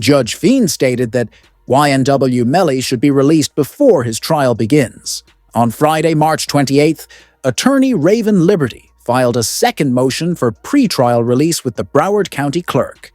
Judge Fiend stated that YNW Melly should be released before his trial begins. On Friday, March 28th, attorney Raven Liberty filed a second motion for pre-trial release with the Broward County Clerk.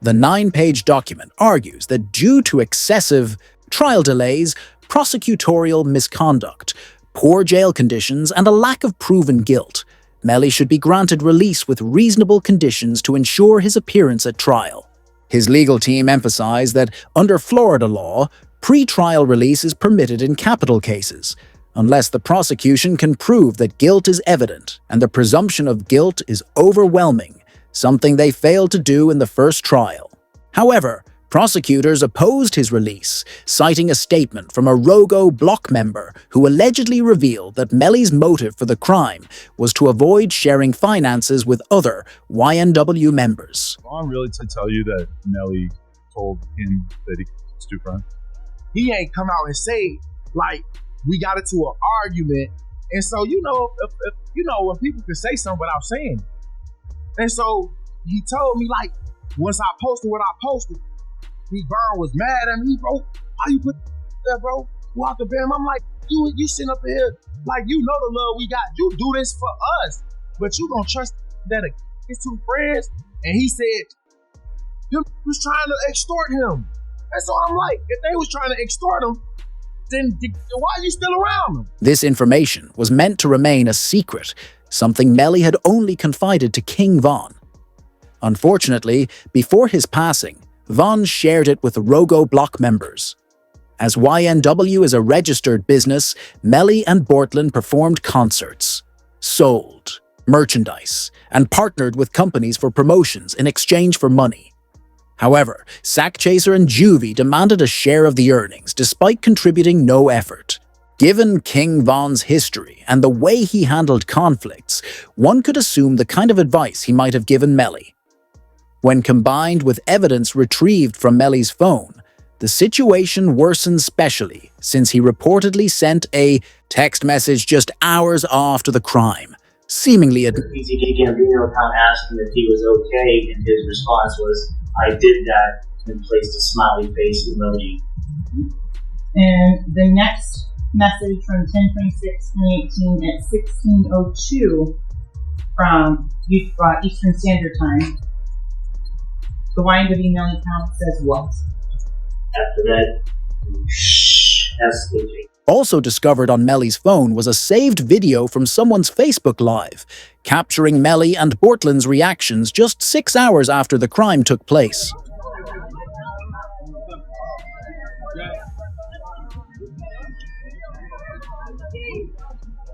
The 9-page document argues that due to excessive trial delays, prosecutorial misconduct, poor jail conditions, and a lack of proven guilt, Melly should be granted release with reasonable conditions to ensure his appearance at trial. His legal team emphasized that under Florida law, pre-trial release is permitted in capital cases, unless the prosecution can prove that guilt is evident and the presumption of guilt is overwhelming, something they failed to do in the first trial. However, prosecutors opposed his release, citing a statement from a Rogo Block member who allegedly revealed that Melly's motive for the crime was to avoid sharing finances with other YNW members. Vaughn really to tell you that Melly told him that he was too friend? He ain't come out and say, like, we got into an argument. And so, if when people can say something without saying it. And so he told me, like, once I posted what I posted, Vaughn was mad at me, bro. Why you put that, bro? Walk up him. I'm like, you sitting up here, like, you know the love we got. You do this for us, but you don't trust that his two friends. And he said, him was trying to extort him. And so I'm like, if they was trying to extort him, then why are you still around them? This information was meant to remain a secret, something Melly had only confided to King Von. Unfortunately, before his passing, Von shared it with the Rogo Block members. As YNW is a registered business, Melly and Bortland performed concerts, sold merchandise, and partnered with companies for promotions in exchange for money. However, Sackchaser and Juvie demanded a share of the earnings despite contributing no effort. Given King Von's history and the way he handled conflicts, one could assume the kind of advice he might have given Melly. When combined with evidence retrieved from Melly's phone, the situation worsens specially since he reportedly sent a text message just hours after the crime, seemingly PCG Gambino account asked him if he was okay, and his response was, "I did that," and placed a smiley face emoji. And the next message from 10/26/2018 at 16:02 from Eastern Standard Time. The YNW Melly account says what? After that, SKJ. Also discovered on Melly's phone was a saved video from someone's Facebook Live, capturing Melly and Bortland's reactions just 6 hours after the crime took place.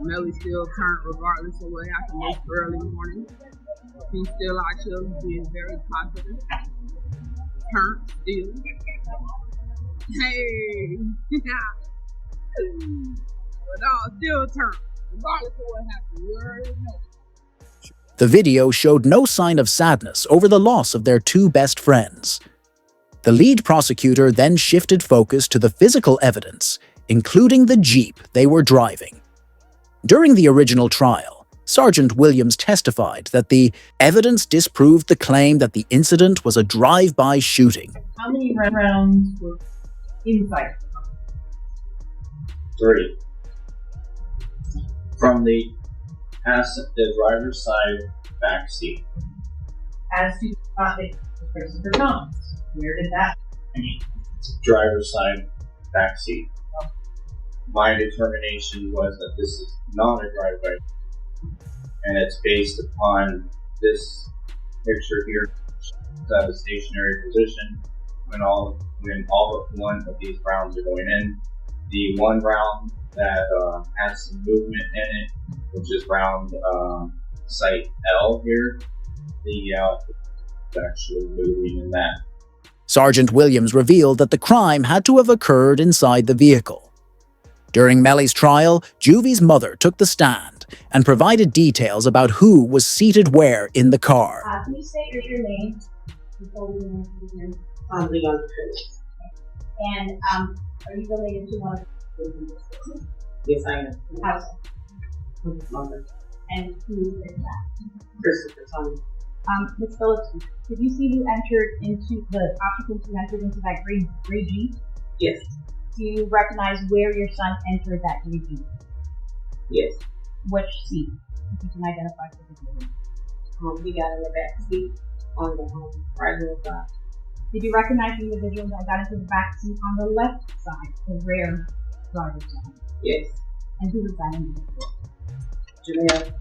Melly still turned regardless of what happened this early morning. He's still out here being very positive. Turned still. Hey! But still turned. Regardless of what happened, you already know. The video showed no sign of sadness over the loss of their two best friends. The lead prosecutor then shifted focus to the physical evidence, including the Jeep they were driving. During the original trial, Sergeant Williams testified that the evidence disproved the claim that the incident was a drive-by shooting. How many rounds were inside? 3. From the driver's side back seat. As to Christopher Thomas, where did that? Driver's side back seat. My determination was that this is not a drive-by, and it's based upon this picture here at a stationary position when all but one of these rounds are going in. The one round that has some movement in it, which is round site L here, the actually moving in that. Sergeant Williams revealed that the crime had to have occurred inside the vehicle. During Melly's trial, Juvie's mother took the stand and provided details about who was seated where in the car. Can you state your name? I'm Leon Curtis. And are you related to one of the Yes, I am. How's Mother. and who is that? Christopher Thomas. Ms. Phillips, did you see who entered into the occupants who entered into that gray Jeep? Yes. Do you recognize where your son entered that gray Jeep? Yes. Which seat? If you can identify for the video. He got in the back seat on the right hand side. Did you recognize the individual that got into the back seat on the left side, the rear driver's side? Yes. And who was that individual? Janelle.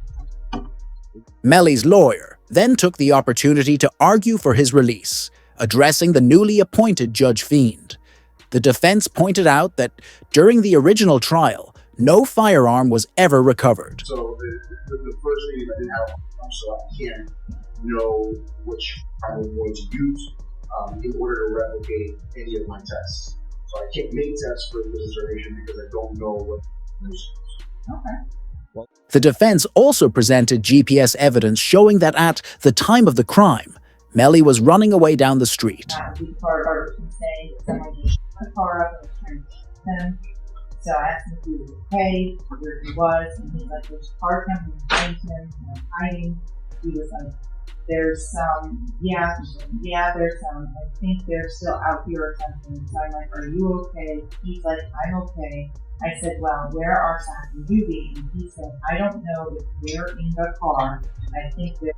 Melly's lawyer then took the opportunity to argue for his release, addressing the newly appointed Judge Fiend. The defense pointed out that during the original trial, no firearm was ever recovered. So the first thing is I didn't have a firearm, so I can't know which I'm going to use in order to replicate any of my tests. So I can't make tests for this determination because I don't know what I'm going to use. Okay. The defense also presented GPS evidence showing that at the time of the crime, Melly was running away down the street. The car guard can say that someone just shut the car up and was trying to shoot him. So I asked him if he was okay, where he was, and he's like, there's a car coming behind him, and I'm hiding. He was like, there's some, there's some, I think they're still out here or something. So I'm like, are you okay? He's like, I'm okay. I said, well, where are Zach and Ruby? And he said, I don't know if they're in the car. I think they're...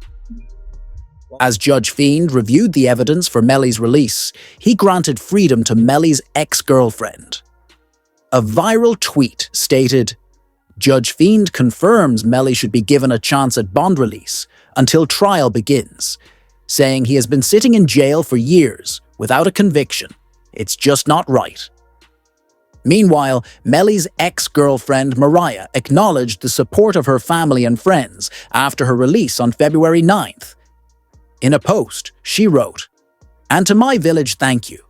As Judge Fiend reviewed the evidence for Melly's release, he granted freedom to Melly's ex-girlfriend. A viral tweet stated, "Judge Fiend confirms Melly should be given a chance at bond release until trial begins, saying he has been sitting in jail for years without a conviction. It's just not right." Meanwhile, Melly's ex-girlfriend Mariah acknowledged the support of her family and friends after her release on February 9th. In a post, she wrote, "And to my village, thank you.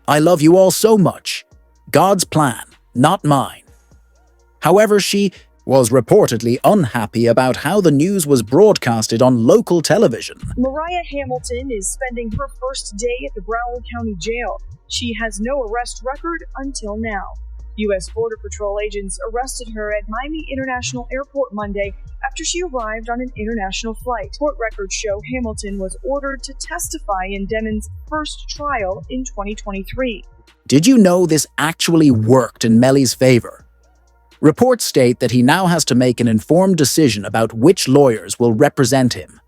I love you all so much. God's plan, not mine." However, she was reportedly unhappy about how the news was broadcasted on local television. Mariah Hamilton is spending her first day at the Broward County Jail. She has no arrest record until now. U.S. Border Patrol agents arrested her at Miami International Airport Monday after she arrived on an international flight. Court records show Hamilton was ordered to testify in Demon's first trial in 2023. Did you know this actually worked in Melly's favor? Reports state that he now has to make an informed decision about which lawyers will represent him.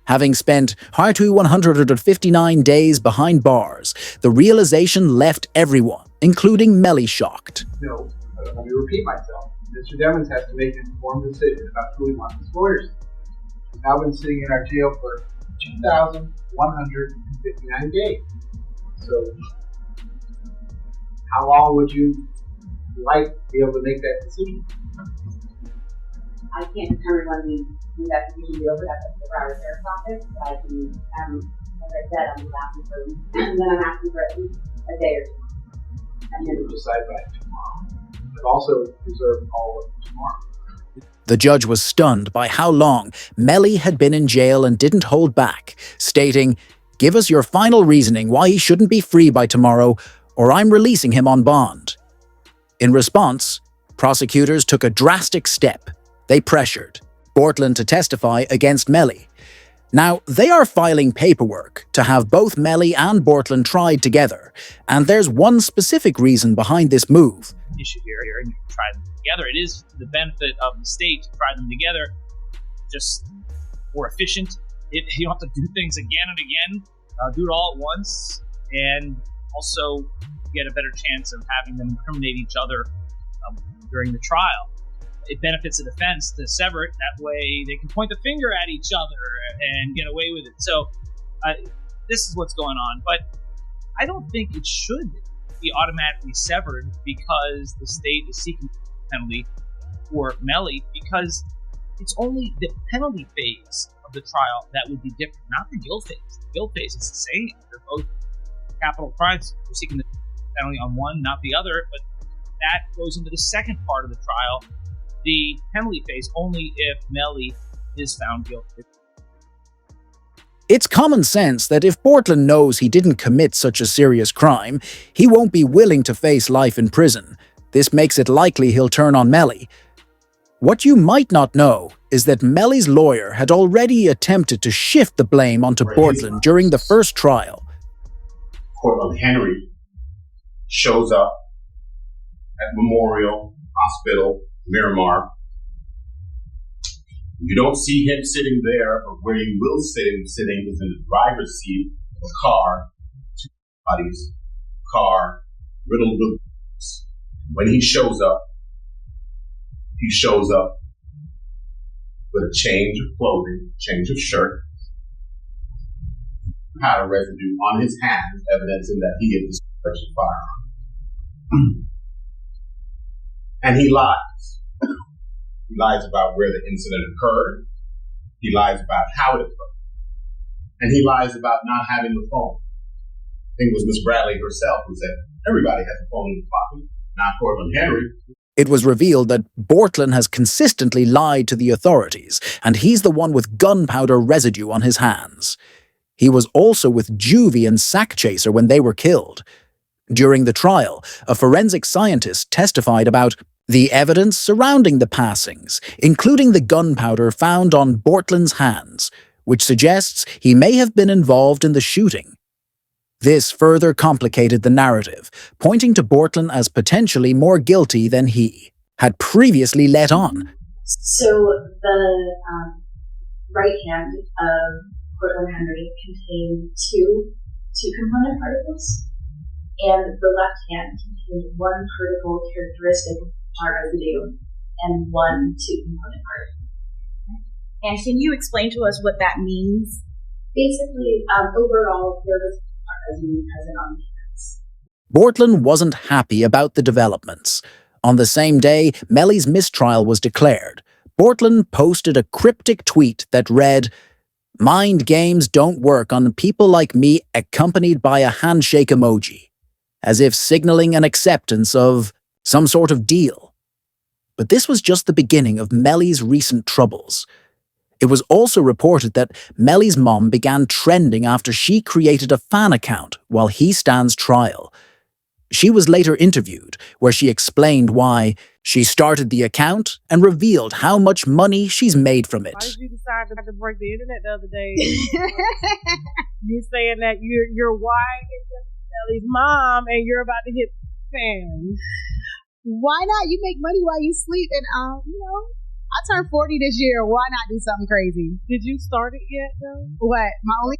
Having spent 159 days behind bars, the realization left everyone, including Melly, shocked. No, let me repeat myself. Mr. Demons has to make an informed decision about who he wants his lawyers. He's now been sitting in our jail for 2,159 days. So, how long would you like to be able to make that decision? I can't determine when we do that decision be over. That's the Broward Sheriff's Office. But I can, as I said, I'm asking for, and then I'm asking for at least a day or two. And You then will decide by tomorrow. But also reserve all of tomorrow. The judge was stunned by how long Melly had been in jail and didn't hold back, stating, "Give us your final reasoning why he shouldn't be free by tomorrow, or I'm releasing him on bond." In response, prosecutors took a drastic step. They pressured Bortland to testify against Melly. Now, they are filing paperwork to have both Melly and Bortland tried together, and there's one specific reason behind this move. Issue here, and you can try them together. It is for the benefit of the state to try them together, just more efficient. You don't have to do things again and again. Do it all at once, and also get a better chance of having them incriminate each other during the trial. It benefits the defense to sever it. That way they can point the finger at each other and get away with it. So this is what's going on. But I don't think it should be automatically severed because the state is seeking penalty for Melly, because it's only the penalty phase of the trial that would be different, not the guilt phase. The guilt phase is the same. They're both capital crimes. We're seeking the penalty on one, not the other, but that goes into the second part of the trial, the penalty phase, only if Melly is found guilty. It's common sense that if Bortland knows he didn't commit such a serious crime, he won't be willing to face life in prison. This makes it likely he'll turn on Melly. What you might not know is that Melly's lawyer had already attempted to shift the blame onto Bortlen during the first trial. Cortland Henry shows up at Memorial Hospital, Miramar. You don't see him sitting there, but where you will see him sitting is in the driver's seat of a car, two bodies, car riddled with bullets. When he shows up with a change of clothing, change of shirt, powder residue on his hands, evidencing that he had discharged a firearm. And he lies. He lies about where the incident occurred. He lies about how it occurred. And he lies about not having the phone. I think it was Miss Bradley herself who said, everybody has a phone in the pocket, not Cortland Henry. It was revealed that Bortlen has consistently lied to the authorities, and he's the one with gunpowder residue on his hands. He was also with Juvie and Sackchaser when they were killed. During the trial, a forensic scientist testified about the evidence surrounding the passings, including the gunpowder found on Bortlen's hands, which suggests he may have been involved in the shooting. This further complicated the narrative, pointing to Bortlen as potentially more guilty than he had previously let on. So the right hand of Cortland Henry contained two component particles, and the left hand contained one particle characteristic of residue and one two-component particle. And can you explain to us what that means? Basically, overall, there was residue present on the hands. Bortlen wasn't happy about the developments. On the same day, Melly's mistrial was declared. Bortlen posted a cryptic tweet that read, "Mind games don't work on people like me," accompanied by a handshake emoji, as if signaling an acceptance of some sort of deal. But this was just the beginning of Melly's recent troubles. It was also reported that Melly's mom began trending after she created a fan account while he stands trial. She was later interviewed, where she explained why she started the account and revealed how much money she's made from it. Why did you decide to break the internet the other day? You saying that you're Melly's mom and you're about to hit fans. Why not? You make money while you sleep, and I turned 40 this year. Why not do something crazy? Did you start it yet, though? What? My only?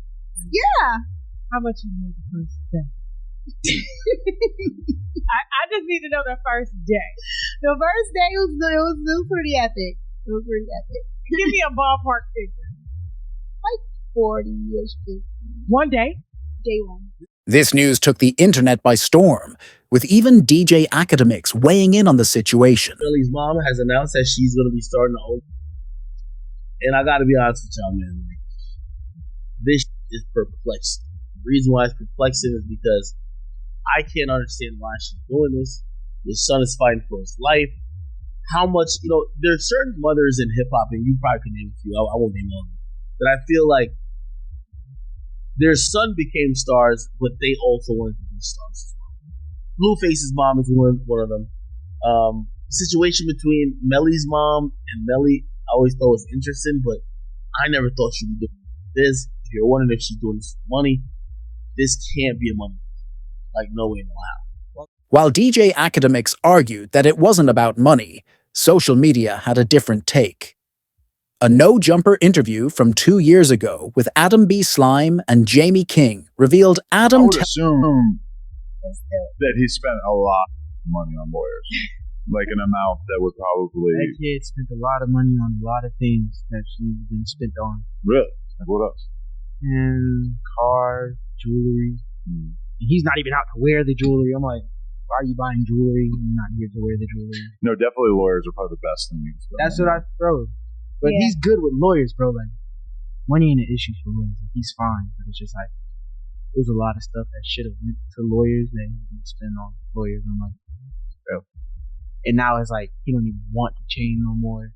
Yeah. How much you made the first day? I just need to know the first day. The first day was pretty epic. It was pretty epic. Give me a ballpark figure. Like 40-ish, 50. One day? Day one. This news took the internet by storm, with even DJ Academics weighing in on the situation. Melly's mom has announced that she's going to be starting her own. And I got to be honest with y'all, man. This is perplexing. The reason why it's perplexing is because I can't understand why she's doing this. Your son is fighting for his life. How much, there's certain mothers in hip-hop, and you probably can name a few, I won't name all of them, that I feel like their son became stars, but they also wanted to be stars as well. Blueface's mom is one of them. Situation between Melly's mom and Melly, I always thought was interesting, but I never thought she'd be doing this. If you're wondering if she's doing this for money, this can't be a money. Like, no way, no how. While DJ Academics argued that it wasn't about money, social media had a different take. A no-jumper interview from 2 years ago with Adam B. Slime and Jamie King revealed Adam... I would assume that he spent a lot of money on lawyers. Like an amount that would probably... That kid spent a lot of money on a lot of things that she's been spent on. Really? Like what else? And cars, jewelry. And he's not even out to wear the jewelry. I'm like, why are you buying jewelry? You're not here to wear the jewelry. No, definitely lawyers are probably the best thing you can spend. That's what I throw. But he's good with lawyers, bro. Like, money ain't an issue for lawyers. Like, he's fine. But it's just like, there's a lot of stuff that should have went to lawyers that he didn't spend on lawyers. I'm like, bro. And now it's like, he don't even want to change no more.